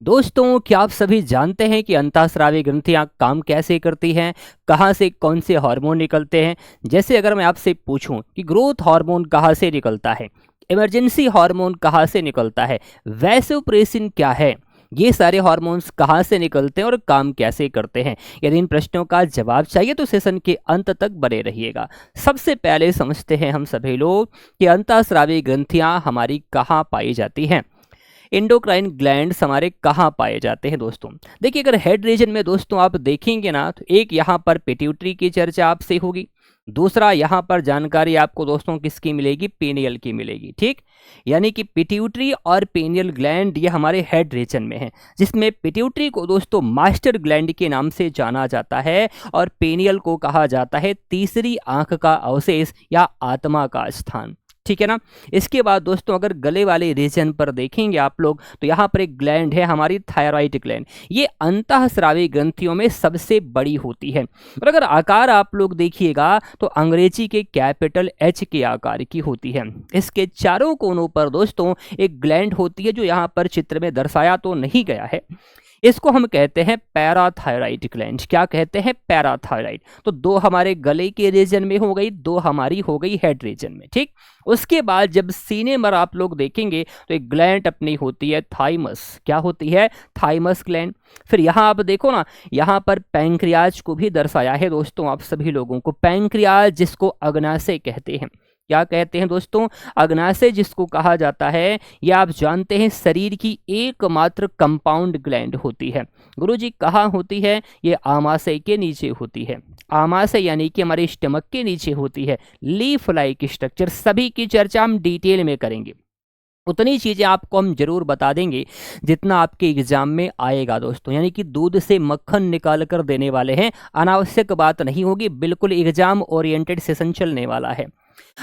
दोस्तों, क्या आप सभी जानते हैं कि अंतःस्रावी ग्रंथियां काम कैसे करती हैं? कहाँ से कौन से हार्मोन निकलते हैं? जैसे अगर मैं आपसे पूछूं कि ग्रोथ हार्मोन कहाँ से निकलता है, इमरजेंसी हार्मोन कहाँ से निकलता है, वैसोप्रेसिन क्या है, ये सारे हार्मोन्स कहाँ से निकलते हैं और काम कैसे करते हैं? यदि इन प्रश्नों का जवाब चाहिए तो सेशन के अंत तक बने रहिएगा। सबसे पहले समझते हैं हम सभी लोग कि अंतःस्रावी ग्रंथियां हमारी कहाँ पाई जाती हैं। एंडोक्राइन ग्लैंड्स हमारे कहाँ पाए जाते हैं दोस्तों? देखिए, अगर हेड रीजन में दोस्तों आप देखेंगे ना, तो एक यहाँ पर पिट्यूटरी की चर्चा आपसे होगी। दूसरा यहाँ पर जानकारी आपको दोस्तों किसकी मिलेगी? पीनियल की मिलेगी। ठीक, यानी कि पिट्यूटरी और पीनियल ग्लैंड ये हमारे हेड रीजन में है, जिसमें पिट्यूटरी को दोस्तों मास्टर ग्लैंड के नाम से जाना जाता है और पीनियल को कहा जाता है तीसरी आंख का अवशेष या आत्मा का स्थान। ठीक है ना। इसके बाद दोस्तों अगर गले वाले रीजन पर देखेंगे आप लोग, तो यहाँ पर एक ग्लैंड है हमारी थायराइड ग्लैंड। ये अंतःस्रावी ग्रंथियों में सबसे बड़ी होती है और अगर आकार आप लोग देखिएगा तो अंग्रेजी के कैपिटल एच के आकार की होती है। इसके चारों कोनों पर दोस्तों एक ग्लैंड होती है, जो यहाँ पर चित्र में दर्शाया तो नहीं गया है। इसको हम कहते हैं पैराथायराइड ग्लैंड। क्या कहते हैं? पैराथायराइड। तो दो हमारे गले के रीजन में हो गई, दो हमारी हो गई हेड रीजन में। ठीक, उसके बाद जब सीने पर आप लोग देखेंगे तो एक ग्लैंड अपनी होती है थाइमस। क्या होती है? Thymus gland. फिर यहाँ आप देखो ना, यहाँ पर पैंक्रियाज को भी दर्शाया है दोस्तों आप सभी लोगों को। पैंक्रियाज जिसको अग्नाशय कहते हैं। क्या कहते हैं दोस्तों? अग्नाशय जिसको कहा जाता है, ये आप जानते हैं शरीर की एकमात्र कंपाउंड ग्लैंड होती है। गुरुजी कहाँ होती है? ये आमाशय के नीचे होती है। आमाशय यानी कि हमारे स्टमक के नीचे होती है। लीफ लाइक स्ट्रक्चर, सभी की चर्चा हम डिटेल में करेंगे। उतनी चीज़ें आपको हम जरूर बता देंगे जितना आपके एग्जाम में आएगा दोस्तों, यानी कि दूध से मक्खन निकाल कर देने वाले हैं। अनावश्यक बात नहीं होगी, बिल्कुल एग्जाम ओरिएंटेड सेशन चलने वाला है।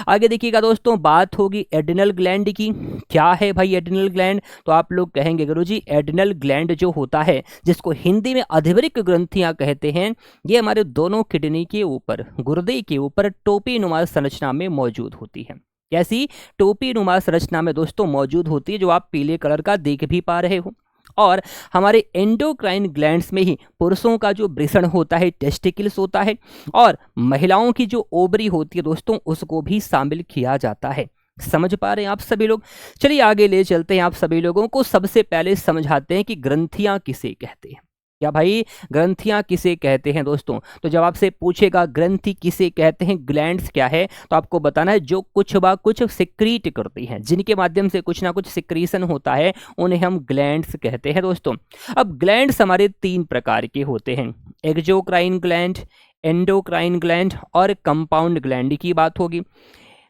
आगे देखिएगा दोस्तों, बात होगी एड्रिनल ग्लैंड की। क्या है भाई एड्रिनल ग्लैंड? तो आप लोग कहेंगे गुरुजी एड्रिनल ग्लैंड जो होता है, जिसको हिंदी में अधिवृक्क ग्रंथियां कहते हैं, ये हमारे दोनों किडनी के ऊपर, गुर्दे के ऊपर टोपी नुमा संरचना में मौजूद होती है। कैसी? टोपी नुमा संरचना में दोस्तों मौजूद होती है, जो आप पीले कलर का देख भी पा रहे हो। और हमारे एंडोक्राइन ग्लैंड्स में ही पुरुषों का जो वृषण होता है, टेस्टिकल्स होता है, और महिलाओं की जो ओवरी होती है दोस्तों, उसको भी शामिल किया जाता है। समझ पा रहे हैं आप सभी लोग? चलिए आगे ले चलते हैं। आप सभी लोगों को सबसे पहले समझाते हैं कि ग्रंथियां किसे कहते हैं। क्या भाई, ग्रंथियां किसे कहते हैं दोस्तों? तो जब आपसे पूछेगा ग्रंथि किसे कहते हैं, ग्लैंड्स क्या है, तो आपको बताना है जो कुछ बा कुछ सिक्रीट करती हैं, जिनके माध्यम से कुछ ना कुछ सिक्रीशन होता है, उन्हें हम ग्लैंड्स कहते हैं दोस्तों। अब ग्लैंड्स हमारे तीन प्रकार के होते हैं, एक्सोक्राइन ग्लैंड, एंडोक्राइन ग्लैंड और कंपाउंड ग्लैंड की बात होगी।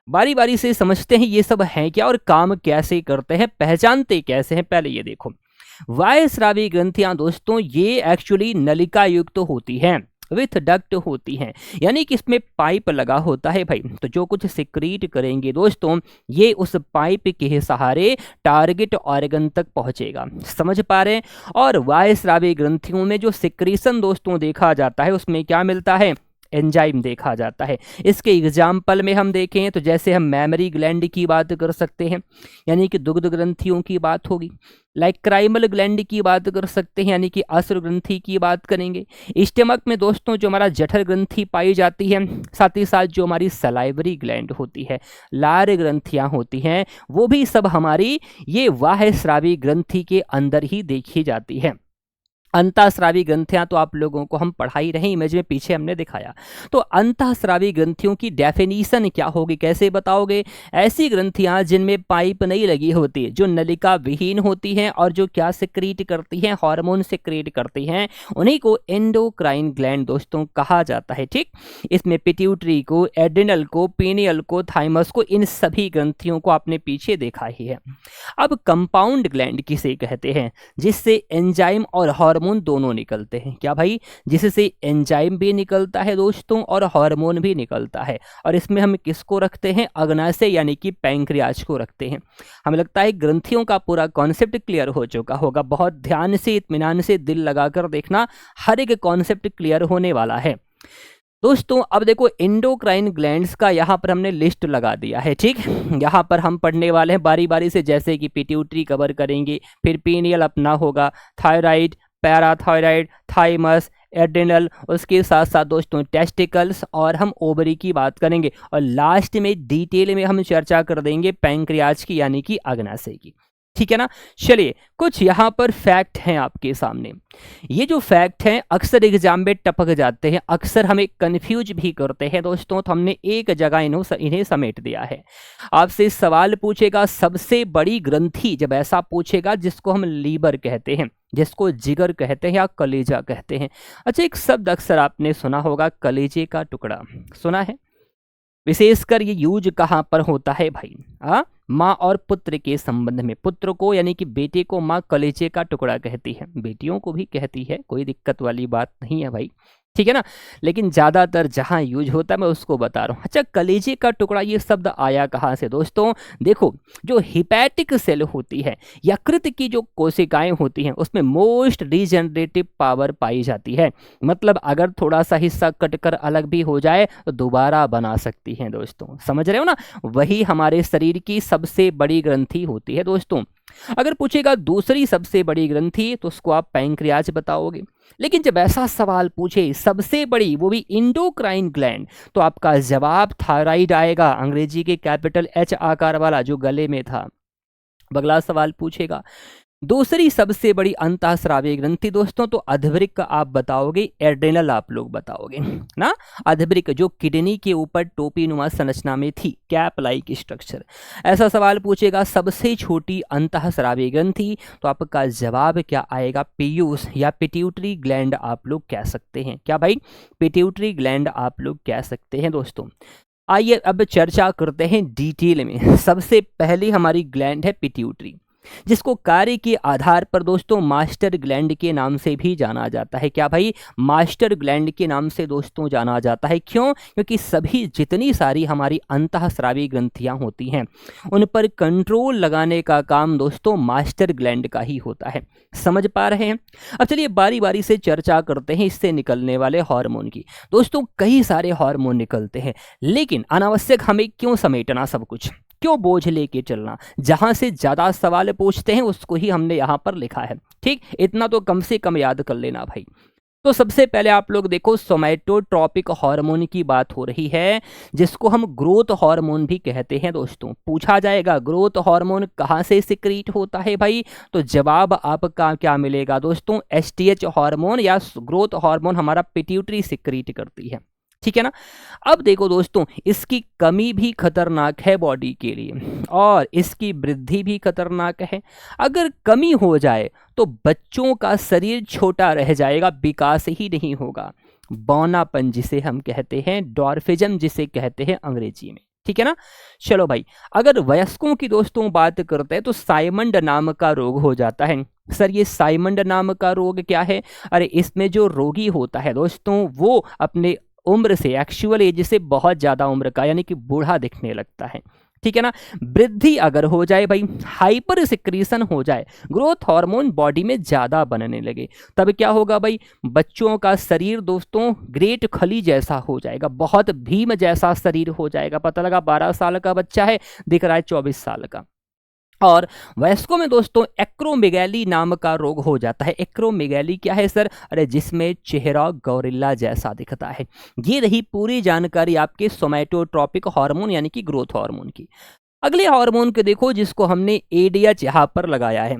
बारी बारी से समझते हैं ये सब हैं क्या और काम कैसे करते हैं, पहचानते कैसे हैं। पहले ये देखो, वायस्रावी ग्रंथियां दोस्तों ये एक्चुअली नलिका युक्त होती हैं, विथ डक्ट होती हैं, यानी कि इसमें पाइप लगा होता है भाई। तो जो कुछ सिक्रीट करेंगे दोस्तों, ये उस पाइप के सहारे टारगेट ऑर्गन तक पहुंचेगा। समझ पा रहे हैं? और वायस्रावी ग्रंथियों में जो सिक्रीशन दोस्तों देखा जाता है, उसमें क्या मिलता है? एंजाइम देखा जाता है। इसके एग्जाम्पल में हम देखें तो जैसे हम मैमरी ग्लैंड की बात कर सकते हैं, यानी कि दुग्ध ग्रंथियों की बात होगी। लाइक्राइमल ग्लैंड की बात कर सकते हैं, यानी कि अश्रु ग्रंथि की बात करेंगे। स्टमक में दोस्तों जो हमारा जठर ग्रंथि पाई जाती है, साथ ही साथ जो हमारी सलाइवरी ग्लैंड होती है, लार ग्रंथियां होती हैं, वो भी सब हमारी ये वाहस्रावी ग्रंथि के अंदर ही देखी जाती है। अंतःस्रावी ग्रंथियां तो आप लोगों को हम पढ़ाई रहे, इमेज में पीछे हमने दिखाया। तो अंतःस्रावी ग्रंथियों की डेफिनीशन क्या होगी, कैसे बताओगे? ऐसी ग्रंथियां जिनमें पाइप नहीं लगी होती, जो नलिका विहीन होती हैं और जो क्या सिक्रीट करती हैं, हार्मोन सिक्रीट करती हैं, उन्हीं को एंडोक्राइन ग्लैंड दोस्तों कहा जाता है। ठीक, इसमें पिट्यूटरी को, एड्रिनल को, पीनियल को, थाइमस को, इन सभी ग्रंथियों को आपने पीछे देखा ही है। अब कंपाउंड ग्लैंड किसे कहते हैं? जिससे एंजाइम और हार्मोन दोनों निकलते हैं। क्या भाई? जिससे एंजाइम भी निकलता है दोस्तों और हार्मोन भी निकलता है। और इसमें हम किसको रखते हैं? अग्नाशय यानी कि पैंक्रियाज को रखते हैं। हमें लगता है ग्रंथियों का पूरा कॉन्सेप्ट क्लियर हो चुका होगा। बहुत ध्यान से, इत्मीनान से, दिल लगाकर देखना, हर एक कॉन्सेप्ट क्लियर होने वाला है। दोस्तों अब देखो एंडोक्राइन ग्लैंड्स का यहाँ पर हमने लिस्ट लगा दिया है, ठीक। यहाँ पर हम पढ़ने वाले हैं बारी बारी से, जैसे कि पिट्यूटरी कवर करेंगे, फिर पीनियल अपना होगा, थायराइड, पैराथायराइड, थाइमस, एड्रिनल, उसके साथ साथ दोस्तों टेस्टिकल्स, और हम ओवरी की बात करेंगे, और लास्ट में डिटेल में हम चर्चा कर देंगे पैंक्रियाज की यानी कि अग्नाशय की, ठीक है ना। चलिए कुछ यहाँ पर फैक्ट हैं आपके सामने। ये जो फैक्ट हैं अक्सर एग्जाम में टपक जाते हैं, अक्सर हमें कंफ्यूज भी करते हैं दोस्तों, तो हमने एक जगह इन्हें समेट दिया है। आपसे सवाल पूछेगा सबसे बड़ी ग्रंथि, जब ऐसा पूछेगा जिसको हम लीवर कहते हैं, जिसको जिगर कहते हैं या कलेजा कहते हैं। अच्छा, एक शब्द अक्सर आपने सुना होगा, कलेजे का टुकड़ा, सुना है। विशेषकर ये यूज कहाँ पर होता है भाई, माँ और पुत्र के संबंध में। पुत्र को यानी कि बेटे को माँ कलेजे का टुकड़ा कहती है, बेटियों को भी कहती है, कोई दिक्कत वाली बात नहीं है भाई, ठीक है ना। लेकिन ज्यादातर जहां यूज होता है मैं उसको बता रहा हूं। अच्छा, कलेजे का टुकड़ा ये शब्द आया कहां से दोस्तों? देखो, जो हिपैटिक सेल होती है, यकृत की जो कोशिकाएं होती हैं, उसमें मोस्ट रीजनरेटिव पावर पाई जाती है। मतलब अगर थोड़ा सा हिस्सा कटकर अलग भी हो जाए तो दोबारा बना सकती हैं दोस्तों, समझ रहे हो ना। वही हमारे शरीर की सबसे बड़ी ग्रंथि होती है दोस्तों। अगर पूछेगा दूसरी सबसे बड़ी ग्रंथि तो उसको आप पैंक्रियाज बताओगे। लेकिन जब ऐसा सवाल पूछे सबसे बड़ी, वो भी इंडोक्राइन ग्लैंड, तो आपका जवाब थायराइड आएगा, अंग्रेजी के कैपिटल एच आकार वाला जो गले में था। अगला सवाल पूछेगा दूसरी सबसे बड़ी अंतःस्रावी ग्रंथि दोस्तों, तो अधवृक्क आप बताओगे, एड्रेनल आप लोग बताओगे ना। अधवृक्क जो किडनी के ऊपर टोपी नुमा संरचना में थी, कैप लाइक स्ट्रक्चर। ऐसा सवाल पूछेगा सबसे छोटी अंतःस्रावी ग्रंथि, तो आपका जवाब क्या आएगा? पीयूष या पिट्यूटरी ग्लैंड आप लोग कह सकते हैं। क्या भाई? पिट्यूटरी ग्लैंड आप लोग कह सकते हैं दोस्तों। आइए अब चर्चा करते हैं डिटेल में। सबसे पहली हमारी ग्लैंड है पिट्यूटरी, जिसको कार्य के आधार पर दोस्तों मास्टर ग्लैंड के नाम से भी जाना जाता है। क्या भाई? मास्टर ग्लैंड के नाम से दोस्तों जाना जाता है। क्यों? क्योंकि सभी जितनी सारी हमारी अंतःस्रावी ग्रंथियां होती हैं, उन पर कंट्रोल लगाने का काम दोस्तों मास्टर ग्लैंड का ही होता है। समझ पा रहे हैं? अब चलिए बारी बारी से चर्चा करते हैं इससे निकलने वाले हार्मोन की। दोस्तों कई सारे हार्मोन निकलते हैं, लेकिन अनावश्यक हमें क्यों समेटना सब कुछ, क्यों बोझ लेके चलना? जहां से ज्यादा सवाल पूछते हैं उसको ही हमने यहां पर लिखा है, ठीक। इतना तो कम से कम याद कर लेना भाई। तो सबसे पहले आप लोग देखो, सोमैटोट्रोपिक हार्मोन की बात हो रही है, जिसको हम ग्रोथ हार्मोन भी कहते हैं दोस्तों। पूछा जाएगा ग्रोथ हार्मोन कहां से सिक्रीट होता है भाई, तो जवाब आपका क्या मिलेगा दोस्तों? एसटीएच हार्मोन या ग्रोथ हार्मोन हमारा पिट्यूटरी सिक्रीट करती है, ठीक है ना। अब देखो दोस्तों, इसकी कमी भी खतरनाक है बॉडी के लिए, और इसकी वृद्धि भी खतरनाक है। अगर कमी हो जाए तो बच्चों का शरीर छोटा रह जाएगा, विकास ही नहीं होगा, बौनापन जिसे हम कहते हैं, डॉर्फिज्म जिसे कहते हैं अंग्रेजी में, ठीक है ना। चलो भाई, अगर वयस्कों की दोस्तों बात करते हैं तो साइमंड नाम का रोग हो जाता है। सर ये साइमंड नाम का रोग क्या है? अरे इसमें जो रोगी होता है दोस्तों, वो अपने उम्र से, एक्चुअल एज से बहुत ज्यादा उम्र का यानी कि बूढ़ा दिखने लगता है, ठीक है ना। वृद्धि अगर हो जाए भाई, हाइपर सिक्रीशन हो जाए, ग्रोथ हार्मोन बॉडी में ज्यादा बनने लगे, तब क्या होगा भाई? बच्चों का शरीर दोस्तों ग्रेट खली जैसा हो जाएगा, बहुत भीम जैसा शरीर हो जाएगा। पता लगा 12 साल का बच्चा है, दिख रहा है 24 साल का। और वयस्कों में दोस्तों एक्रोमेगैली नाम का रोग हो जाता है। एक्रोमेगैली क्या है सर? अरे जिसमें चेहरा गौरिल्ला जैसा दिखता है। ये रही पूरी जानकारी आपके सोमैटोट्रोपिक हार्मोन यानी कि ग्रोथ हार्मोन की। अगले हार्मोन के देखो, जिसको हमने एडीएच यहाँ पर लगाया है।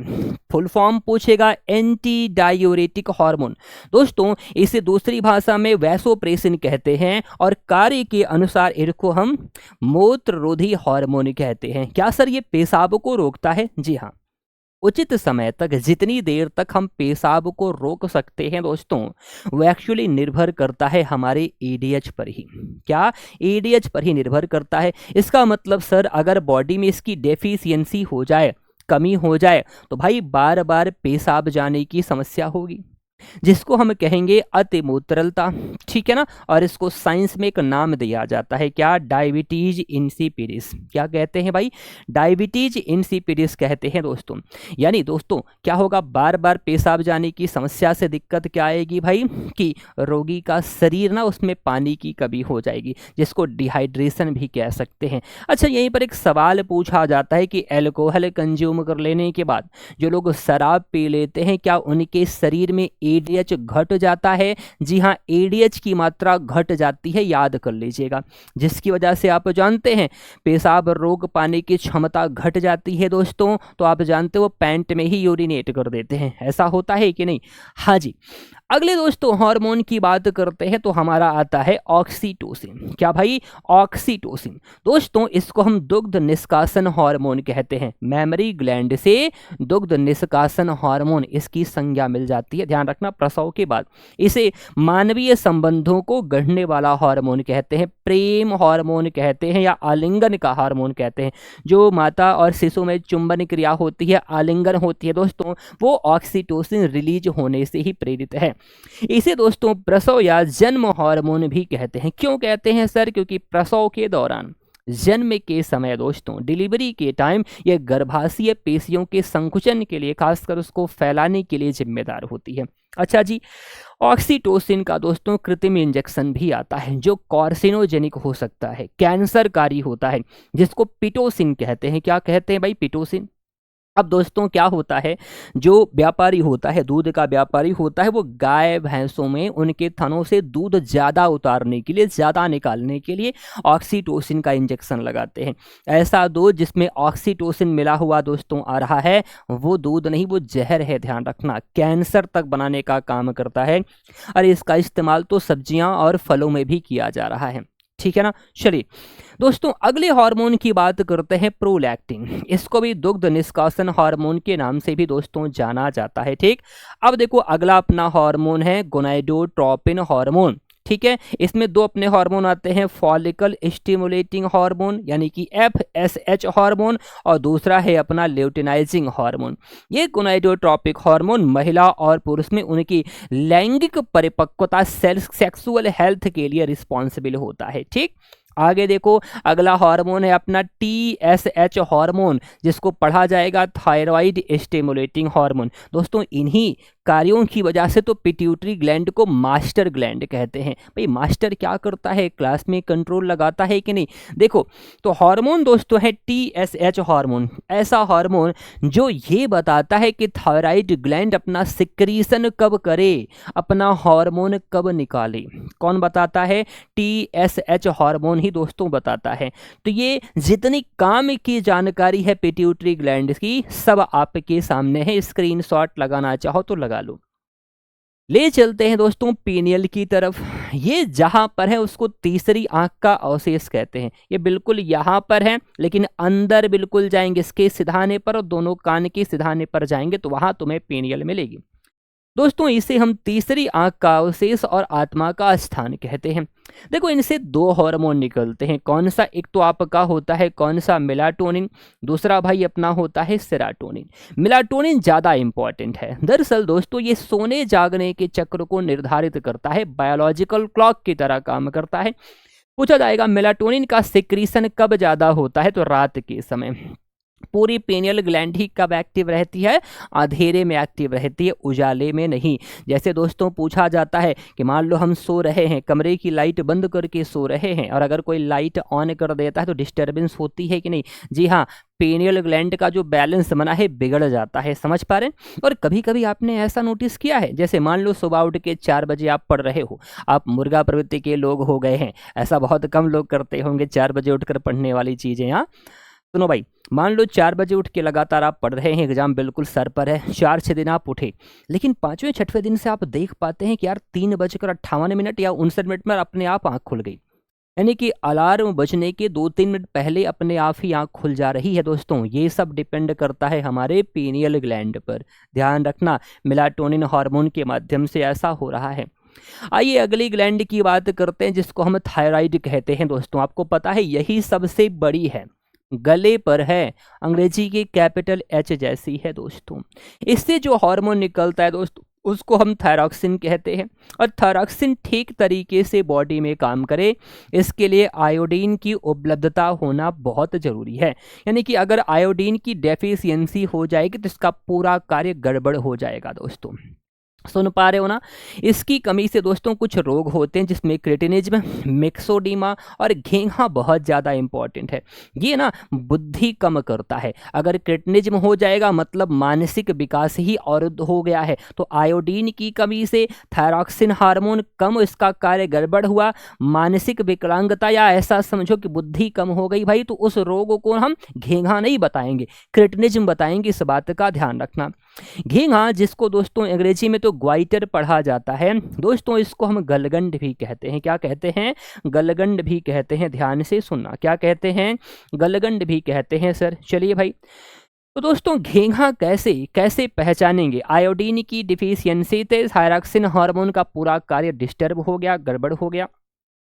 फुल फॉर्म पूछेगा, एंटी डायूरेटिक हार्मोन। दोस्तों इसे दूसरी भाषा में वैसोप्रेसिन कहते हैं, और कार्य के अनुसार इनको हम मूत्ररोधी हार्मोन कहते हैं। क्या सर ये पेशाब को रोकता है? जी हाँ, उचित समय तक जितनी देर तक हम पेशाब को रोक सकते हैं दोस्तों, वो एक्चुअली निर्भर करता है हमारे एडीएच पर ही। क्या? एडीएच पर ही निर्भर करता है। इसका मतलब सर अगर बॉडी में इसकी डेफिशिएंसी हो जाए, कमी हो जाए, तो भाई बार बार पेशाब जाने की समस्या होगी। जिसको हम कहेंगे अति मूत्रलता, ठीक है ना। और इसको साइंस में एक नाम दिया जाता है, क्या, डायबिटीज इंसिपिडिस। क्या कहते हैं भाई, डायबिटीज इंसिपिडिस कहते हैं दोस्तों। यानी दोस्तों क्या होगा, बार बार पेशाब जाने की समस्या से दिक्कत क्या आएगी भाई, कि रोगी का शरीर ना उसमें पानी की कमी हो जाएगी, जिसको डिहाइड्रेशन भी कह सकते हैं। अच्छा, यहीं पर एक सवाल पूछा जाता है कि अल्कोहल कंज्यूम कर लेने के बाद जो लोग शराब पी लेते हैं, क्या उनके शरीर में एडीएच घट जाता है? जी हाँ, एडीएच की मात्रा घट जाती है, याद कर लीजिएगा, जिसकी वजह से आप जानते हैं पेशाब रोक पाने की क्षमता घट जाती है दोस्तों। तो आप जानते हो पैंट में ही यूरिनेट कर देते हैं, ऐसा होता है कि नहीं? हाँ जी। अगले दोस्तों हार्मोन की बात करते हैं तो हमारा आता है ऑक्सीटोसिन। क्या भाई, ऑक्सीटोसिन। दोस्तों इसको हम दुग्ध निष्कासन हार्मोन कहते हैं। मेमरी ग्लैंड से दुग्ध निष्कासन हार्मोन इसकी संज्ञा मिल जाती है, ध्यान रखना, प्रसव के बाद। इसे मानवीय संबंधों को गढ़ने वाला हार्मोन कहते हैं, प्रेम हार्मोन कहते हैं, या आलिंगन का हार्मोन कहते हैं। जो माता और शिशु में चुंबन क्रिया होती है, आलिंगन होती है दोस्तों, वो ऑक्सीटोसिन रिलीज होने से ही प्रेरित है। इसे दोस्तों प्रसव या जन्म हार्मोन भी कहते हैं। क्यों कहते हैं सर? क्योंकि प्रसव के दौरान, जन्म के समय दोस्तों, डिलीवरी के टाइम, यह गर्भाशय पेशियों के संकुचन के लिए, खासकर उसको फैलाने के लिए जिम्मेदार होती है। अच्छा जी, ऑक्सीटोसिन का दोस्तों कृत्रिम इंजेक्शन भी आता है जो कार्सिनोजेनिक हो सकता है, कैंसरकारी होता है, जिसको पिटोसिन कहते हैं। क्या कहते हैं भाई? पिटोसिन। अब दोस्तों क्या होता है, जो व्यापारी होता है, दूध का व्यापारी होता है, वो गाय भैंसों में उनके थनों से दूध ज़्यादा उतारने के लिए, ज़्यादा निकालने के लिए ऑक्सीटोसिन का इंजेक्शन लगाते हैं। ऐसा दूध जिसमें ऑक्सीटोसिन मिला हुआ दोस्तों आ रहा है, वो दूध नहीं, वो जहर है, ध्यान रखना, कैंसर तक बनाने का काम करता है। और इसका इस्तेमाल तो सब्जियां और फलों में भी किया जा रहा है, ठीक है ना। चलिए दोस्तों अगले हार्मोन की बात करते हैं, प्रोलैक्टिन। इसको भी दुग्ध निष्कासन हार्मोन के नाम से भी दोस्तों जाना जाता है, ठीक। अब देखो अगला अपना हार्मोन है गोनाडोट्रोपिन हार्मोन, ठीक है। इसमें दो अपने हार्मोन आते हैं, फॉलिकल स्टिमुलेटिंग हार्मोन यानी कि FSH हार्मोन, और दूसरा है अपना ल्यूटिनाइजिंग हार्मोन। ये गोनाडोट्रोपिक हार्मोन महिला और पुरुष में उनकी लैंगिक परिपक्वता, सेक्सुअल हेल्थ के लिए रिस्पॉन्सिबल होता है, ठीक। आगे देखो अगला हार्मोन है अपना TSH हार्मोन, जिसको पढ़ा जाएगा थायराइड स्टिमुलेटिंग हार्मोन। दोस्तों इन्हीं कार्यों की वजह से तो पिट्यूटरी ग्लैंड को मास्टर ग्लैंड कहते हैं। भाई मास्टर क्या करता है, क्लास में कंट्रोल लगाता है कि नहीं? देखो तो हार्मोन दोस्तों है TSH हार्मोन, ऐसा हार्मोन जो ये बताता है कि थायराइड ग्लैंड अपना सिक्रीशन कब करे, अपना हार्मोन कब निकाले। कौन बताता है? TSH हार्मोन ही दोस्तों बताता है। तो ये जितनी काम की जानकारी है पिट्यूटरी ग्लैंड की, सब आपके सामने है, स्क्रीनशॉट लगाना चाहो तो लगा लो। ले चलते हैं दोस्तों पीनियल की तरफ। ये जहां पर है उसको तीसरी आंख का अवशेष कहते हैं। ये बिल्कुल यहां पर है, लेकिन अंदर बिल्कुल जाएंगे इसके सिधाने पर और दोनों कान के सिधाने पर जाएंगे तो वहां तुम्हें पीनियल मिलेगी। दोस्तों इसे हम तीसरी आंख का अवशेष और आत्मा का स्थान कहते हैं। देखो इनसे दो हार्मोन निकलते हैं, कौन सा? एक तो आपका होता है कौन सा? मेलाटोनिन। दूसरा भाई अपना होता है सेरोटोनिन। मेलाटोनिन ज़्यादा इंपॉर्टेंट है। दरअसल दोस्तों ये सोने जागने के चक्र को निर्धारित करता है, बायोलॉजिकल क्लॉक की तरह काम करता है। पूछा जाएगा मेलाटोनिन का सिक्रीशन कब ज़्यादा होता है, तो रात के समय। पूरी पेनियल ग्लैंड ही कब एक्टिव रहती है? अंधेरे में एक्टिव रहती है, उजाले में नहीं। जैसे दोस्तों पूछा जाता है कि मान लो हम सो रहे हैं, कमरे की लाइट बंद करके सो रहे हैं, और अगर कोई लाइट ऑन कर देता है तो डिस्टर्बेंस होती है कि नहीं? जी हाँ, पेनियल ग्लैंड का जो बैलेंस बना है बिगड़ जाता है, समझ पा रहे हैं? और कभी कभी आपने ऐसा नोटिस किया है, जैसे मान लो सुबह उठ के 4 बजे आप पढ़ रहे हो, आप मुर्गा प्रवृत्ति के लोग हो गए हैं, ऐसा बहुत कम लोग करते होंगे 4 बजे उठकर पढ़ने वाली चीज़ें। हाँ सुनो भाई, मान लो 4 बजे उठ के लगातार आप पढ़ रहे हैं, एग्जाम बिल्कुल सर पर है, 4-6 दिन आप उठे, लेकिन 5वें-6वें दिन से आप देख पाते हैं कि यार 3:58 या 59 मिनट में अपने आप आंख खुल गई। यानी कि अलार्म बजने के 2-3 मिनट पहले अपने आप ही आंख खुल जा रही है। दोस्तों ये सब डिपेंड करता है हमारे पीनियल ग्लैंड पर, ध्यान रखना, मेलाटोनिन हार्मोन के माध्यम से ऐसा हो रहा है। आइए अगली ग्लैंड की बात करते हैं, जिसको हम थायराइड कहते हैं। दोस्तों आपको पता है यही सबसे बड़ी है, गले पर है, अंग्रेजी की कैपिटल H जैसी है दोस्तों। इससे जो हार्मोन निकलता है दोस्तों उसको हम थायरॉक्सिन कहते हैं। और थायरॉक्सिन ठीक तरीके से बॉडी में काम करे, इसके लिए आयोडीन की उपलब्धता होना बहुत ज़रूरी है। यानी कि अगर आयोडीन की डेफिशिएंसी हो जाएगी तो इसका पूरा कार्य गड़बड़ हो जाएगा दोस्तों। सुन पा रहे हो ना? इसकी कमी से दोस्तों कुछ रोग होते हैं जिसमें क्रेटिनिज्म, मिक्सोडीमा और घेंघा बहुत ज़्यादा इंपॉर्टेंट है। ये ना बुद्धि कम करता है। अगर क्रेटिनिज्म हो जाएगा मतलब मानसिक विकास ही अवरुद्ध हो गया है। तो आयोडीन की कमी से थायरॉक्सिन हार्मोन कम, इसका कार्य गड़बड़ हुआ, मानसिक विकलांगता या ऐसा समझो कि बुद्धि कम हो गई भाई, तो उस रोग को हम घेंघा नहीं बताएंगे, क्रेटिनिज्म बताएंगे। इस बात का ध्यान रखना। घेंघा जिसको दोस्तों अंग्रेजी में तो ग्वाइटर पढ़ा जाता है दोस्तों, इसको हम गलगंड भी कहते हैं। क्या कहते हैं? गलगंड भी कहते हैं। ध्यान से सुनना, क्या कहते हैं? गलगंड भी कहते हैं सर। चलिए भाई, तो दोस्तों घेंघा कैसे कैसे पहचानेंगे? आयोडीन की डिफिशियंसी से थायरॉक्सिन हार्मोन का पूरा कार्य डिस्टर्ब हो गया, गड़बड़ हो गया।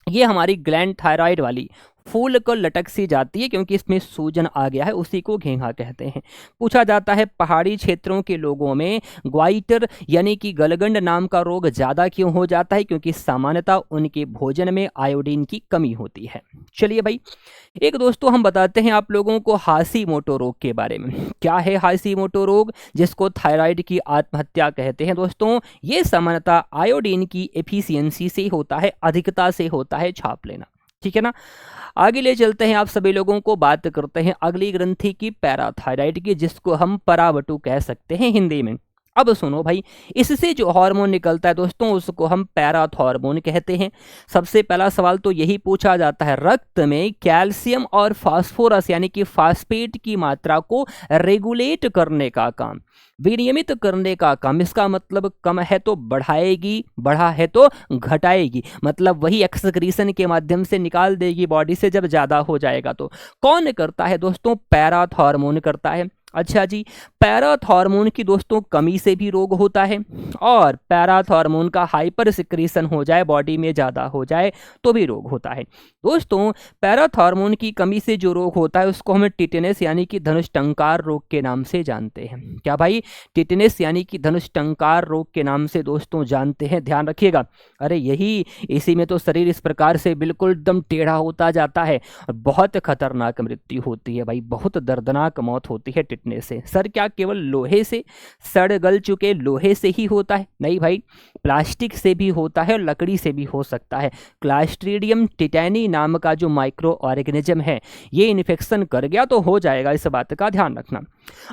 ये हमारी ग्लैंड थायराइड वाली फूल को लटक सी जाती है क्योंकि इसमें सूजन आ गया है, उसी को घेंघा कहते हैं। पूछा जाता है पहाड़ी क्षेत्रों के लोगों में ग्वाइटर यानी कि गलगंड नाम का रोग ज़्यादा क्यों हो जाता है? क्योंकि सामान्यतः उनके भोजन में आयोडीन की कमी होती है। चलिए भाई, एक दोस्तों हम बताते हैं आप लोगों को हाशीमोटो रोग के बारे में। क्या है हाशीमोटो रोग, जिसको थायराइड की आत्महत्या कहते हैं दोस्तों? ये सामान्यतः आयोडीन की एफिशिएंसी से होता है, अधिकता से होता है। छाप लेना, ठीक है ना? आगे ले चलते हैं आप सभी लोगों को, बात करते हैं अगली ग्रंथि की, पैराथायराइड की, जिसको हम परावटु कह सकते हैं हिंदी में। अब सुनो भाई, इससे जो हार्मोन निकलता है दोस्तों उसको हम पैराथॉर्मोन कहते हैं। सबसे पहला सवाल तो यही पूछा जाता है, रक्त में कैल्शियम और फास्फोरस यानी कि फास्फेट की मात्रा को रेगुलेट करने का काम, विनियमित करने का काम। इसका मतलब कम है तो बढ़ाएगी, बढ़ा है तो घटाएगी, मतलब वही एक्सक्रीशन के माध्यम से निकाल देगी बॉडी से जब ज्यादा हो जाएगा। तो कौन करता है दोस्तों? पैराथॉर्मोन करता है। अच्छा जी, पैराथॉर्मोन की दोस्तों कमी से भी रोग होता है, और पैराथॉर्मोन का हाइपर सिक्रीशन हो जाए, बॉडी में ज़्यादा हो जाए तो भी रोग होता है। दोस्तों पैराथॉर्मोन की कमी से जो रोग होता है उसको हम टिटेनस यानी कि धनुष्टंकार रोग के नाम से जानते हैं। क्या भाई? टिटेनस यानी कि धनुष्टंकार रोग के नाम से दोस्तों जानते हैं, ध्यान रखिएगा। अरे यही, इसी में तो शरीर इस प्रकार से बिल्कुल एकदम टेढ़ा होता जाता है और बहुत खतरनाक मृत्यु होती है भाई, बहुत दर्दनाक मौत होती है टिटनेस से। सर क्या केवल लोहे से, सड़ गल चुके लोहे से ही होता है? नहीं भाई, प्लास्टिक से भी होता है और लकड़ी से भी हो सकता है। क्लास्ट्रीडियम टिटैनी नाम का जो माइक्रो ऑर्गेनिज्म है, ये इन्फेक्शन कर गया तो हो जाएगा, इस बात का ध्यान रखना।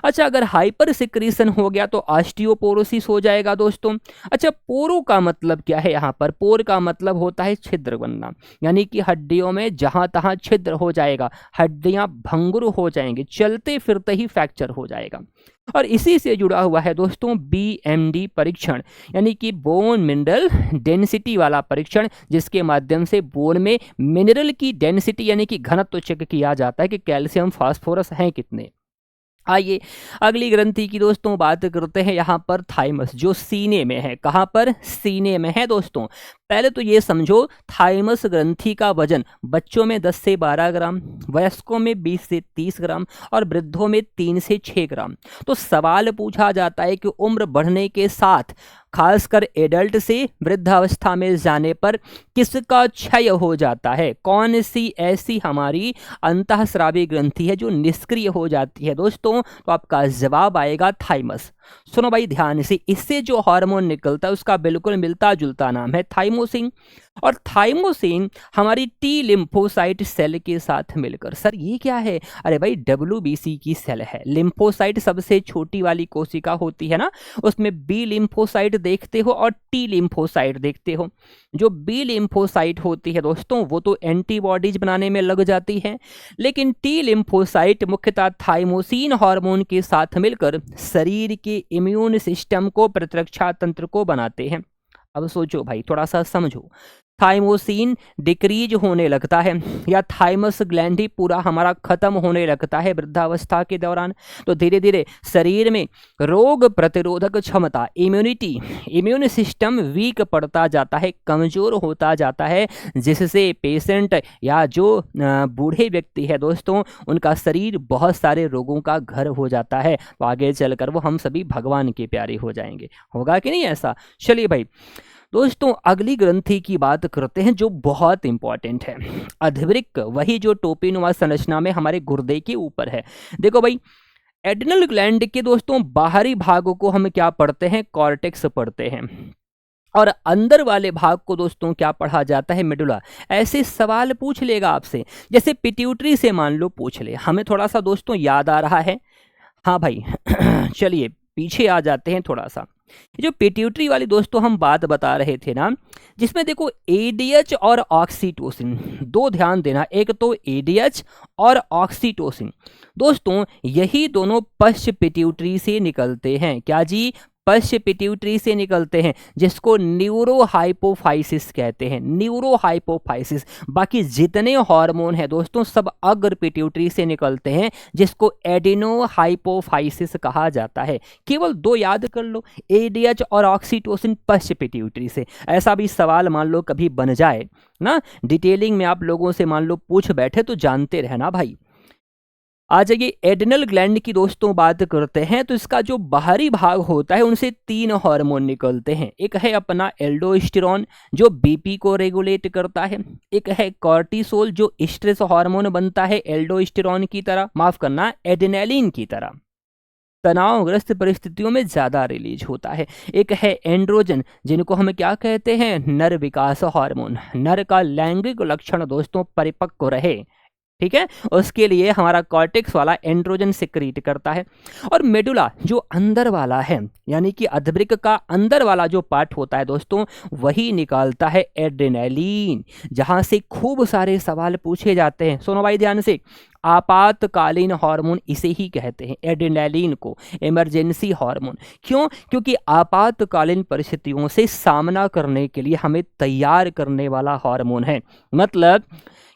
अच्छा, अगर हाइपर सिक्रीशन हो गया तो ऑस्टियोपोरोसिस हो जाएगा दोस्तों। अच्छा, पोरो का मतलब क्या है? यहाँ पर पोर का मतलब होता है छिद्र बनना, यानी कि हड्डियों में जहां तहां छिद्र हो जाएगा, हड्डियां भंगुर हो जाएंगी, चलते फिरते ही फ्रैक्चर हो जाएगा। और इसी से जुड़ा हुआ है दोस्तों BMD परीक्षण, यानी कि बोन मिनरल डेंसिटी वाला परीक्षण, जिसके माध्यम से बोन में मिनरल की डेंसिटी यानी कि घनत्व चेक किया जाता है कि कैल्शियम फास्फोरस हैं कितने। आइए अगली ग्रंथि की दोस्तों बात करते हैं, यहाँ पर थाइमस जो सीने में है। कहाँ पर? सीने में है दोस्तों। पहले तो ये समझो, थाइमस ग्रंथि का वजन बच्चों में 10 से 12 ग्राम, वयस्कों में 20 से 30 ग्राम और वृद्धों में 3 से 6 ग्राम। तो सवाल पूछा जाता है कि उम्र बढ़ने के साथ, खासकर एडल्ट से वृद्धावस्था में जाने पर किसका क्षय हो जाता है? कौन सी ऐसी हमारी अंतःस्रावी ग्रंथि है जो निष्क्रिय हो जाती है दोस्तों? तो आपका जवाब आएगा थाइमस। सुनो भाई ध्यान से, इससे जो हार्मोन निकलता है उसका बिल्कुल मिलता जुलता नाम है थाइमोसिन। और थाइमोसिन हमारी टी लिम्फोसाइट सेल के साथ मिलकर, सर ये क्या है? अरे भाई WBC की सेल है। लिम्फोसाइट सबसे छोटी वाली कोशिका होती है ना, उसमें बी लिम्फोसाइट देखते हो और टी लिम्फोसाइट देखते हो। जो बी लिम्फोसाइट होती है दोस्तों वो तो एंटीबॉडीज बनाने में लग जाती है, लेकिन टी लिम्फोसाइट मुख्यतः थाइमोसिन हार्मोन के साथ मिलकर शरीर के इम्यून सिस्टम को, प्रतिरक्षा तंत्र को बनाते हैं। अब सोचो भाई, थोड़ा सा समझो, थाइमोसिन डिक्रीज होने लगता है या थाइमस ग्लैंड ही पूरा हमारा खत्म होने लगता है वृद्धावस्था के दौरान। तो धीरे धीरे शरीर में रोग प्रतिरोधक क्षमता, इम्यून सिस्टम वीक पड़ता जाता है, कमजोर होता जाता है, जिससे पेशेंट या जो बूढ़े व्यक्ति है दोस्तों, उनका शरीर बहुत सारे रोगों का घर हो जाता है। तो आगे चलकर वो हम सभी भगवान के प्यारे हो जाएंगे। होगा कि नहीं ऐसा? चलिए भाई दोस्तों, अगली ग्रंथि की बात करते हैं जो बहुत इंपॉर्टेंट है। अधवृक्क, वही जो टोपीनुमा संरचना में हमारे गुर्दे के ऊपर है। देखो भाई, एड्रिनल ग्लैंड के दोस्तों बाहरी भागों को हम क्या पढ़ते हैं? कॉर्टेक्स पढ़ते हैं। और अंदर वाले भाग को दोस्तों क्या पढ़ा जाता है? मेडुला। ऐसे सवाल पूछ लेगा आपसे, जैसे पिट्यूटरी से मान लो पूछ ले। हमें थोड़ा सा दोस्तों याद आ रहा है। हाँ भाई चलिए पीछे आ जाते हैं थोड़ा सा। जो पिट्यूटरी वाली दोस्तों हम बात बता रहे थे ना, जिसमें देखो एडीएच और ऑक्सीटोसिन, दो ध्यान देना, एक तो एडीएच और ऑक्सीटोसिन दोस्तों, यही दोनों पश्च पिट्यूटरी से निकलते हैं। क्या जी? पश्च पिट्यूटरी से निकलते हैं, जिसको न्यूरोहाइपोफाइसिस कहते हैं। न्यूरोहाइपोफाइसिस। बाकी जितने हार्मोन हैं दोस्तों सब अग्र पिट्यूटरी से निकलते हैं, जिसको एडिनोहाइपोफाइसिस कहा जाता है। केवल दो याद कर लो, एडीएच और ऑक्सीटोसिन पश्च पिट्यूटरी से। ऐसा भी सवाल मान लो कभी बन जाए ना, डिटेलिंग में आप लोगों से मान लो पूछ बैठे, तो जानते रहना भाई। आ जाइए एड्रिनल ग्लैंड की दोस्तों बात करते हैं। तो इसका जो बाहरी भाग होता है, उनसे तीन हार्मोन निकलते हैं। एक है अपना एल्डोस्टेरॉन जो बीपी को रेगुलेट करता है, एक है कॉर्टिसोल जो स्ट्रेस हार्मोन बनता है एल्डोस्टेरॉन की तरह, माफ करना एड्रेनालिन की तरह, तनावग्रस्त परिस्थितियों में ज्यादा रिलीज होता है। एक है एंड्रोजन जिनको हम क्या कहते हैं? नर विकास हार्मोन। नर का लैंगिक लक्षण दोस्तों परिपक्व रहे, ठीक है, उसके लिए हमारा कॉर्टेक्स वाला एंड्रोजन सिक्रीट करता है। और मेडुला जो अंदर वाला है, यानी कि अधवृक्क का अंदर वाला जो पार्ट होता है दोस्तों, वही निकालता है एड्रेनालिन, जहां से खूब सारे सवाल पूछे जाते हैं। सुनो भाई ध्यान से, आपातकालीन हार्मोन इसे ही कहते हैं, एड्रेनालिन को इमरजेंसी हार्मोन। क्यों? क्योंकि आपातकालीन परिस्थितियों से सामना करने के लिए हमें तैयार करने वाला हार्मोन है। मतलब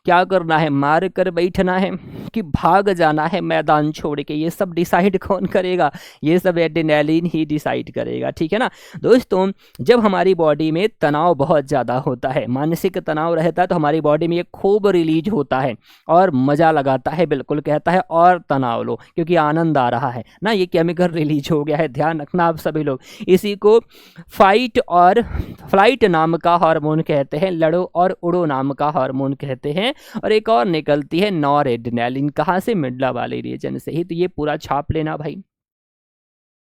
क्या करना है? मार कर बैठना है कि भाग जाना है मैदान छोड़ के, ये सब डिसाइड कौन करेगा? ये सब एड्रेनालिन ही डिसाइड करेगा, ठीक है ना दोस्तों। जब हमारी बॉडी में तनाव बहुत ज़्यादा होता है, मानसिक तनाव रहता है, तो हमारी बॉडी में ये खूब रिलीज होता है और मज़ा लगाता है, बिल्कुल कहता है और तनाव लो क्योंकि आनंद आ रहा है ना, ये केमिकल रिलीज हो गया है। ध्यान रखना आप सभी लोग। इसी को फाइट और फ्लाइट नाम का हार्मोन कहते हैं, लड़ो और उड़ो नाम का हार्मोन कहते हैं। और एक और निकलती है नॉरएड्रेनालिन, कहाँ से? मिडला वाले रीजन से ही। तो ये पूरा छाप लेना भाई।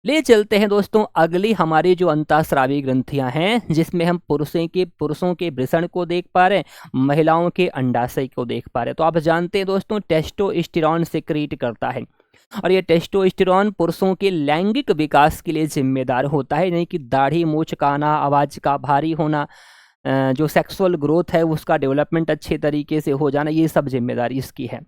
ले चलते हैं दोस्तों अगली हमारी जो अंतःस्रावी ग्रंथियां हैं, जिसमें हम पुरुषों के वृषण को देख पा रहे हैं, महिलाओं के अंडाशय को देख पा रहे हैं। तो आप जानते हैं दोस्तों टेस्टोस्टेरॉन सिक्रीट करता है, और ये टेस्टोस्टेरॉन पुरुषों के लैंगिक विकास के लिए जिम्मेदार होता है, यानी कि दाढ़ी मूंछ का आना, आवाज का भारी होना, जो सेक्सुअल ग्रोथ है उसका डेवलपमेंट अच्छे तरीके से हो जाना, ये सब जिम्मेदारी इसकी है।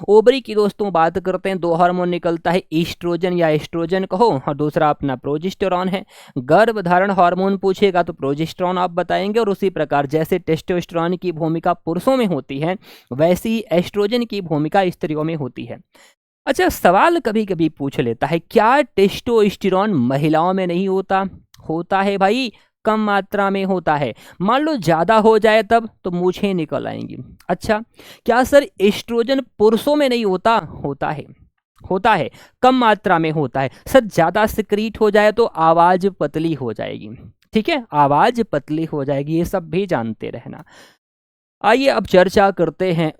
ओवरी की दोस्तों बात करते हैं, दो हार्मोन निकलता है, ईस्ट्रोजन या एस्ट्रोजन कहो, और दूसरा अपना प्रोजेस्टेरॉन है। गर्भधारण हार्मोन पूछेगा तो प्रोजेस्टेरॉन आप बताएंगे, और उसी प्रकार जैसे टेस्टोस्टेरॉन की भूमिका पुरुषों में होती है, वैसे ही एस्ट्रोजन की भूमिका स्त्रियों में होती है। अच्छा, सवाल कभी कभी पूछ लेता है, क्या टेस्टोस्टेरॉन महिलाओं में नहीं होता? होता है भाई, कम मात्रा में होता है। मान लो ज्यादा हो जाए तब तो मूछें निकल आएंगी। अच्छा, क्या सर एस्ट्रोजन पुरुषों में नहीं होता? होता है, कम मात्रा में होता है। सर ज्यादा सिक्रीट हो जाए तो आवाज पतली हो जाएगी, ठीक है, आवाज पतली हो जाएगी, ये सब भी जानते रहना। आइए अब चर्चा करते हैं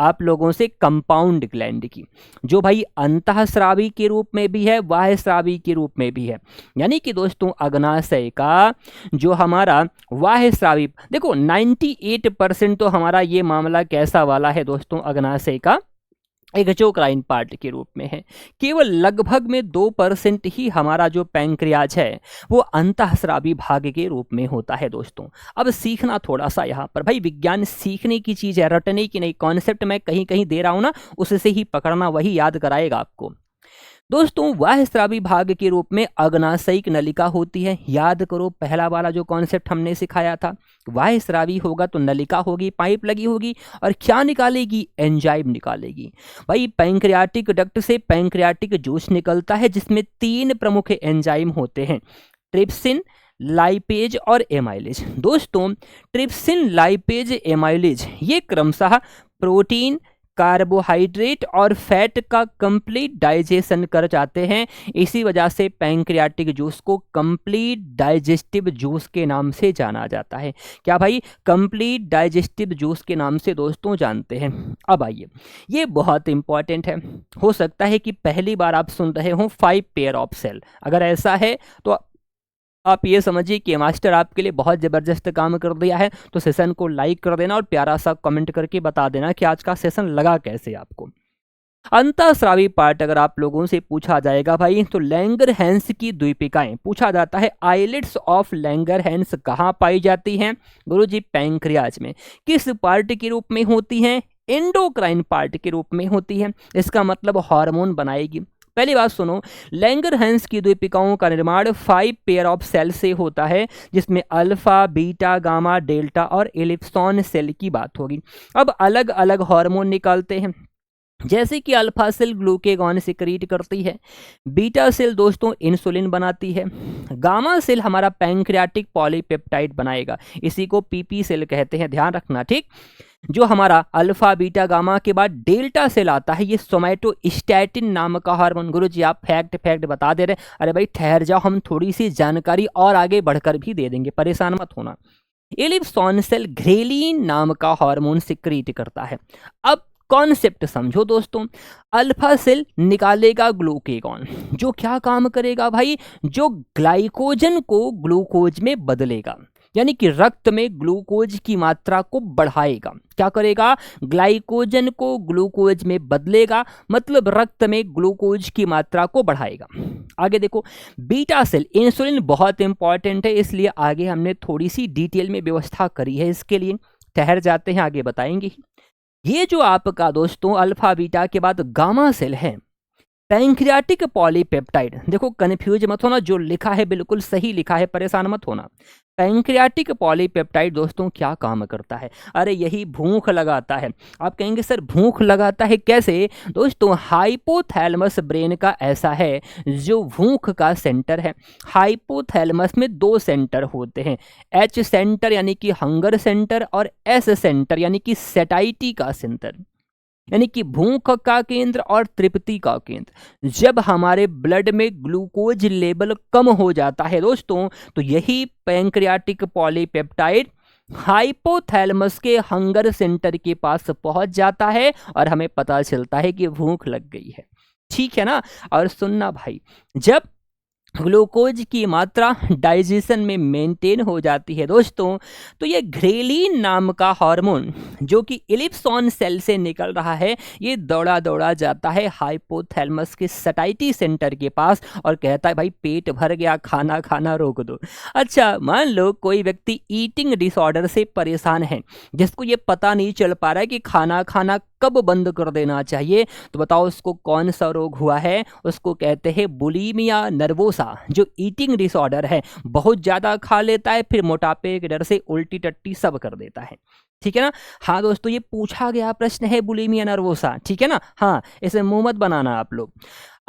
आप लोगों से कंपाउंड ग्लैंड की, जो भाई अंतःस्रावी के रूप में भी है, बाह्यस्रावी के रूप में भी है। यानी कि दोस्तों अग्नाशय का जो हमारा बाह्यस्रावी, देखो 98% तो हमारा ये मामला कैसा वाला है दोस्तों, अग्नाशय का एक्सोक्राइन पार्ट के रूप में है। केवल लगभग में 2% ही हमारा जो पैंक्रियाज है वो अंतःस्रावी भाग के रूप में होता है दोस्तों। अब सीखना थोड़ा सा यहाँ पर, भाई विज्ञान सीखने की चीज़ है, रटने की नहीं। कॉन्सेप्ट मैं कहीं कहीं दे रहा हूँ ना, उससे ही पकड़ना, वही याद कराएगा आपको। दोस्तों वह स्रावी भाग के रूप में अग्नाशयिक नलिका होती है। याद करो पहला वाला जो कॉन्सेप्ट हमने सिखाया था, वह स्रावी होगा तो नलिका होगी, पाइप लगी होगी और क्या निकालेगी, एंजाइम निकालेगी। भाई पैंक्रियाटिक डक्ट से पैंक्रियाटिक जूस निकलता है जिसमें 3 प्रमुख एंजाइम होते हैं, ट्रिप्सिन, लाइपेज और एमाइलेज। दोस्तों ट्रिप्सिन, लाइपेज, एमाइलेज ये क्रमशः प्रोटीन, कार्बोहाइड्रेट और फैट का कंप्लीट डाइजेशन कर जाते हैं। इसी वजह से पैंक्रियाटिक जूस को कंप्लीट डाइजेस्टिव जूस के नाम से जाना जाता है। क्या भाई, कंप्लीट डाइजेस्टिव जूस के नाम से दोस्तों जानते हैं। अब आइए, ये बहुत इंपॉर्टेंट है। हो सकता है कि पहली बार आप सुन रहे हो 5 पेयर ऑफ सेल। अगर ऐसा है तो आप ये समझिए कि मास्टर आपके लिए बहुत ज़बरदस्त काम कर दिया है। तो सेशन को लाइक कर देना और प्यारा सा कमेंट करके बता देना कि आज का सेशन लगा कैसे आपको। अंतःस्रावी पार्ट अगर आप लोगों से पूछा जाएगा भाई, तो लैंगरहैंस की द्वीपिकाएं पूछा जाता है। आइलेट्स ऑफ लैंगरहैंस कहाँ पाई जाती हैं? गुरुजी पैंक्रियाज में। किस पार्ट के रूप में होती हैं? एंडोक्राइन पार्ट के रूप में होती है। इसका मतलब हार्मोन बनाएगी। पहली बात सुनो, लैंगरहैंस की द्वीपिकाओं का निर्माण 5 पेयर ऑफ सेल से होता है, जिसमें अल्फा, बीटा, गामा, डेल्टा और इलिप्सॉन सेल की बात होगी। अब अलग अलग हार्मोन निकालते हैं, जैसे कि अल्फा सेल ग्लूकेगॉन सिक्रीट करती है, बीटा सेल दोस्तों इंसुलिन बनाती है, गामा सेल हमारा पैंक्रियाटिक पॉलीपेप्टाइड बनाएगा, इसी को पीपी सेल कहते हैं, ध्यान रखना ठीक। जो हमारा अल्फा बीटा गामा के बाद डेल्टा सेल आता है, ये सोमैटोस्टैटिन नाम का हार्मोन। गुरुजी आप फैक्ट बता दे रहे, अरे भाई ठहर जाओ, हम थोड़ी सी जानकारी और आगे बढ़कर भी दे देंगे, परेशान मत होना। इलिप्सॉन सेल घ्रेलिन नाम का हार्मोन सिक्रीट करता है। अब कॉन्सेप्ट समझो दोस्तों, अल्फा सेल निकालेगा ग्लूकेगॉन, जो क्या काम करेगा भाई, जो ग्लाइकोजन को ग्लूकोज में बदलेगा, यानी कि रक्त में ग्लूकोज की मात्रा को बढ़ाएगा। क्या करेगा? ग्लाइकोजन को ग्लूकोज में बदलेगा, मतलब रक्त में ग्लूकोज की मात्रा को बढ़ाएगा। आगे देखो, बीटा सेल इंसुलिन बहुत इंपॉर्टेंट है, इसलिए आगे हमने थोड़ी सी डिटेल में व्यवस्था करी है इसके लिए, ठहर जाते हैं आगे बताएंगे। ये जो आपका दोस्तों अल्फा बीटा के बाद गामा सेल है, पैंक्रियाटिक पॉलीपेप्टाइड, देखो कंफ्यूज मत होना, जो लिखा है बिल्कुल सही लिखा है, परेशान मत होना। पैंक्रियाटिक पॉलीपेप्टाइड दोस्तों क्या काम करता है? अरे यही भूख लगाता है। आप कहेंगे सर भूख लगाता है कैसे? दोस्तों हाइपोथैलेमस ब्रेन का ऐसा है जो भूख का सेंटर है। हाइपोथैलेमस में 2 सेंटर होते हैं, एच सेंटर यानी कि हंगर सेंटर और एस सेंटर यानी कि सेटाइटी का सेंटर, यानी कि भूख का केंद्र और तृप्ति का केंद्र। जब हमारे ब्लड में ग्लूकोज लेवल कम हो जाता है दोस्तों, तो यही पैंक्रियाटिक पॉलीपेप्टाइड हाइपोथैलेमस के हंगर सेंटर के पास पहुंच जाता है और हमें पता चलता है कि भूख लग गई है। ठीक है ना? और सुनना भाई, जब ग्लूकोज की मात्रा डाइजेशन में मेंटेन हो जाती है दोस्तों, तो ये घ्रेलिन नाम का हार्मोन जो कि इलिप्सॉन सेल से निकल रहा है, ये दौड़ा दौड़ा जाता है हाइपोथैलेमस के सटाइटी सेंटर के पास और कहता है भाई पेट भर गया, खाना खाना रोक दो। अच्छा, मान लो कोई व्यक्ति ईटिंग डिसऑर्डर से परेशान है, जिसको ये पता नहीं चल पा रहा है कि खाना खाना कब बंद कर देना चाहिए, तो बताओ उसको कौन सा रोग हुआ है? उसको कहते हैं बुलिमिया नर्वोसा, जो ईटिंग डिसऑर्डर है, बहुत ज्यादा खा लेता है, फिर मोटापे के डर से उल्टी टट्टी सब कर देता है। ठीक है ना? हाँ दोस्तों, ये पूछा गया प्रश्न है बुलिमिया नर्वोसा, ठीक है ना? हाँ, इसे मुंह मत बनाना आप लोग।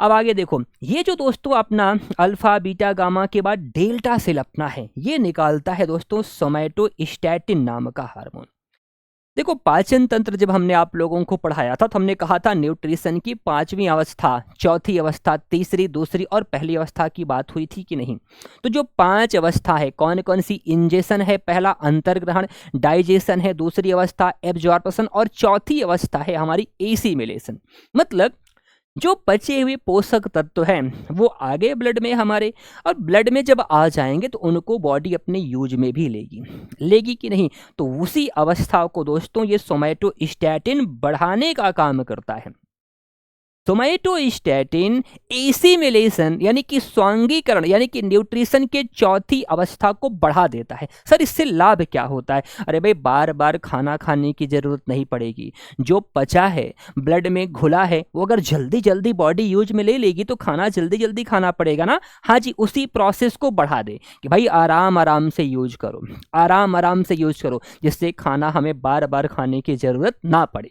अब आगे देखो, ये जो दोस्तों अपना अल्फा बीटा गामा के बाद डेल्टा सेल अपना है, ये निकालता है दोस्तों सोमैटोस्टैटिन नाम का हार्मोन। देखो पाचन तंत्र जब हमने आप लोगों को पढ़ाया था, तो हमने कहा था न्यूट्रिशन की 5वीं अवस्था, चौथी अवस्था, तीसरी, दूसरी और पहली अवस्था की बात हुई थी कि नहीं? तो जो 5 अवस्था है, कौन कौन सी? इंजेशन है पहला, अंतर्ग्रहण, डाइजेशन है दूसरी अवस्था, एब्जॉर्प्शन और चौथी अवस्था है हमारी एसिमिलेशन। मतलब जो बचे हुए पोषक तत्व हैं वो आगे ब्लड में हमारे, और ब्लड में जब आ जाएंगे तो उनको बॉडी अपने यूज में भी लेगी कि नहीं? तो उसी अवस्था को दोस्तों ये सोमैटोस्टैटिन बढ़ाने का काम करता है। सोमैटोस्टैटिन एसिमिलेशन यानी कि स्वांगीकरण यानी कि न्यूट्रिशन के चौथी अवस्था को बढ़ा देता है। सर इससे लाभ क्या होता है? अरे भाई बार बार खाना खाने की जरूरत नहीं पड़ेगी, जो पचा है ब्लड में घुला है वो अगर जल्दी जल्दी बॉडी यूज में ले लेगी तो खाना जल्दी जल्दी खाना पड़ेगा ना। हाँ जी, उसी प्रोसेस को बढ़ा दे कि भाई आराम आराम से यूज करो, आराम आराम से यूज करो, जिससे खाना हमें बार बार खाने की जरूरत ना पड़े।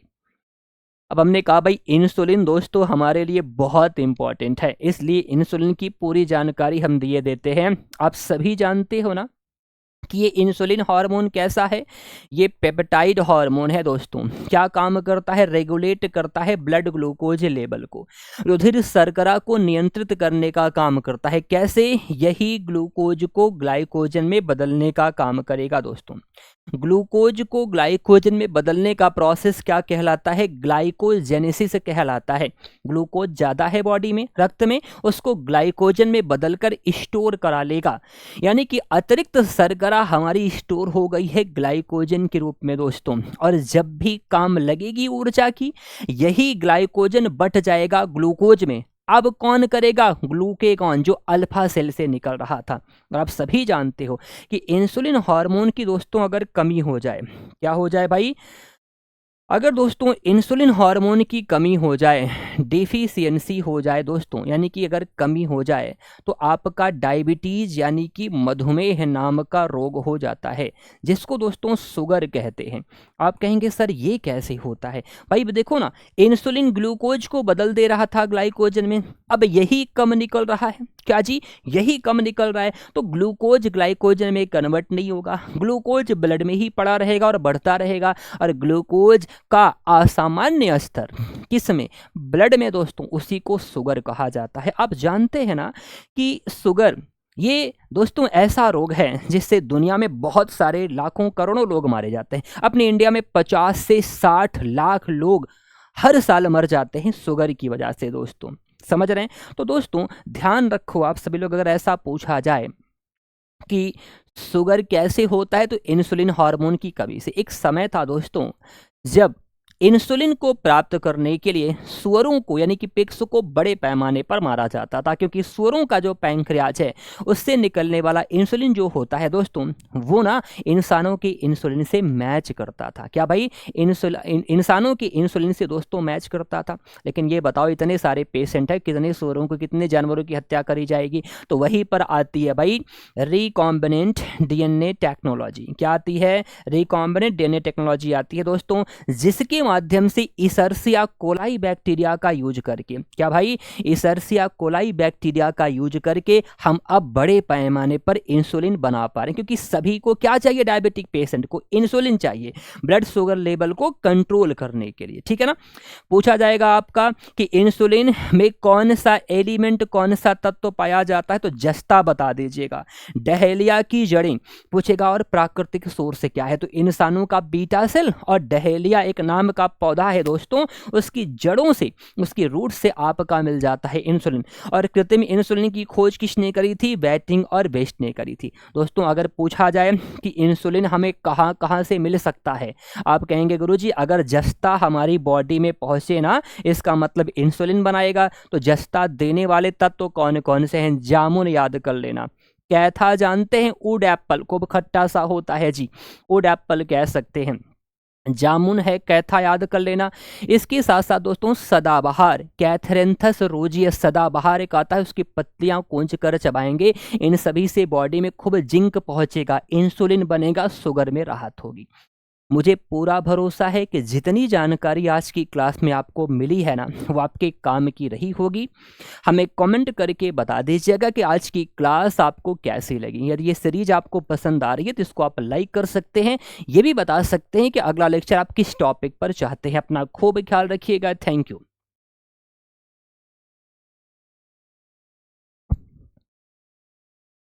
अब हमने कहा भाई इंसुलिन दोस्तों हमारे लिए बहुत इंपॉर्टेंट है, इसलिए इंसुलिन की पूरी जानकारी हम दिए देते हैं। आप सभी जानते हो ना कि ये इंसुलिन हार्मोन कैसा है? ये पेप्टाइड हार्मोन है दोस्तों। क्या काम करता है? रेगुलेट करता है ब्लड ग्लूकोज लेवल को, रुधिर शर्करा को नियंत्रित करने का काम करता है। कैसे? यही ग्लूकोज को ग्लाइकोजन में बदलने का काम करेगा दोस्तों। ग्लूकोज को ग्लाइकोजन में बदलने का प्रोसेस क्या कहलाता है? ग्लाइकोजेनेसिस कहलाता है। ग्लूकोज ज़्यादा है बॉडी में, रक्त में, उसको ग्लाइकोजन में बदलकर स्टोर करा लेगा, यानी कि अतिरिक्त शर्करा हमारी स्टोर हो गई है ग्लाइकोजन के रूप में दोस्तों। और जब भी काम लगेगी ऊर्जा की, यही ग्लाइकोजन बट जाएगा ग्लूकोज में। अब कौन करेगा? ग्लूकेगॉन, जो अल्फा सेल से निकल रहा था। और आप सभी जानते हो कि इंसुलिन हार्मोन की दोस्तों अगर कमी हो जाए, क्या हो जाए भाई? अगर दोस्तों इंसुलिन हार्मोन की कमी हो जाए, डिफिशियंसी हो जाए दोस्तों, यानी कि अगर कमी हो जाए तो आपका डायबिटीज यानी कि मधुमेह नाम का रोग हो जाता है, जिसको दोस्तों शुगर कहते हैं। आप कहेंगे सर ये कैसे होता है? भाई देखो ना, इंसुलिन ग्लूकोज को बदल दे रहा था ग्लाइकोजन में, अब यही कम निकल रहा है। क्या जी? यही कम निकल रहा है, तो ग्लूकोज ग्लाइकोजन में कन्वर्ट नहीं होगा, ग्लूकोज ब्लड में ही पड़ा रहेगा और बढ़ता रहेगा। और ग्लूकोज का असामान्य स्तर किसमें? ब्लड में दोस्तों, उसी को शुगर कहा जाता है। आप जानते हैं ना कि शुगर ये दोस्तों ऐसा रोग है जिससे दुनिया में बहुत सारे लाखों करोड़ों लोग मारे जाते हैं। अपने इंडिया में 50 से 60 लाख लोग हर साल मर जाते हैं शुगर की वजह से दोस्तों। समझ रहे हैं? तो दोस्तों ध्यान रखो आप सभी लोग, अगर ऐसा पूछा जाए कि शुगर कैसे होता है, तो इंसुलिन हार्मोन की कमी से। एक समय था दोस्तों जब इंसुलिन को प्राप्त करने के लिए सुअरों को यानी कि पिग्स को बड़े पैमाने पर मारा जाता था, क्योंकि सुअरों का जो पैंक्रियाज है उससे निकलने वाला इंसुलिन जो होता है दोस्तों, वो ना इंसानों के इंसुलिन से मैच करता था। क्या भाई? इंसानों के इंसुलिन से दोस्तों मैच करता था। लेकिन ये बताओ, इतने सारे पेशेंट है, कितने सुअरों को, कितने जानवरों की हत्या करी जाएगी? तो वहीं पर आती है भाई रिकॉम्बिनेंट डीएनए टेक्नोलॉजी। क्या आती है? रिकॉम्बिनेंट डीएनए टेक्नोलॉजी आती है दोस्तों, जिसके माध्यम से इशर्सिया कोलाई बैक्टीरिया का यूज करके, क्या भाई? इशर्सिया कोलाई बैक्टीरिया का यूज करके हम अब बड़े पैमाने पर इंसुलिन बना पा रहे हैं, क्योंकि सभी को क्या चाहिए? डायबिटिक पेशेंट को इंसुलिन चाहिए ब्लड शुगर लेवल को कंट्रोल करने के लिए। ठीक है ना? पूछा जाएगा आपका कि इंसुलिन में कौन सा एलिमेंट, कौन सा तत्व पाया जाता है, तो जस्ता बता दीजिएगा। डहेलिया की जड़ें पूछेगा, और प्राकृतिक सोर्स क्या है? तो इंसानों का बीटा सेल और डहेलिया एक नाम का पौधा है दोस्तों, उसकी जड़ों से, उसकी रूट से आपका मिल जाता है इंसुलिन। और कृत्रिम इंसुलिन की खोज किसने करी थी? बैटिंग और बेस्ट ने करी थी दोस्तों। अगर पूछा जाए कि इंसुलिन हमें कहां कहां से मिल सकता है, आप कहेंगे गुरुजी अगर जस्ता हमारी बॉडी में पहुंचे ना, इसका मतलब इंसुलिन बनाएगा। तो जस्ता देने वाले तत्व कौन कौन से हैं? जामुन याद कर लेना, कैथा जानते हैं, वुड एप्पल, खूब खट्टा सा होता है जी, वुड एप्पल कह सकते हैं, जामुन है, कैथा याद कर लेना। इसके साथ साथ दोस्तों सदाबहार, कैथरेंथस रोजियस सदाबहार एक आता है, उसकी पत्तियां कूंच कर चबाएंगे, इन सभी से बॉडी में खूब जिंक पहुंचेगा, इंसुलिन बनेगा, शुगर में राहत होगी। मुझे पूरा भरोसा है कि जितनी जानकारी आज की क्लास में आपको मिली है ना, वो आपके काम की रही होगी। हमें कमेंट करके बता दीजिएगा कि आज की क्लास आपको कैसी लगी। यदि ये सीरीज आपको पसंद आ रही है तो इसको आप लाइक कर सकते हैं। ये भी बता सकते हैं कि अगला लेक्चर आप किस टॉपिक पर चाहते हैं। अपना खूब ख्याल रखिएगा। Thank you.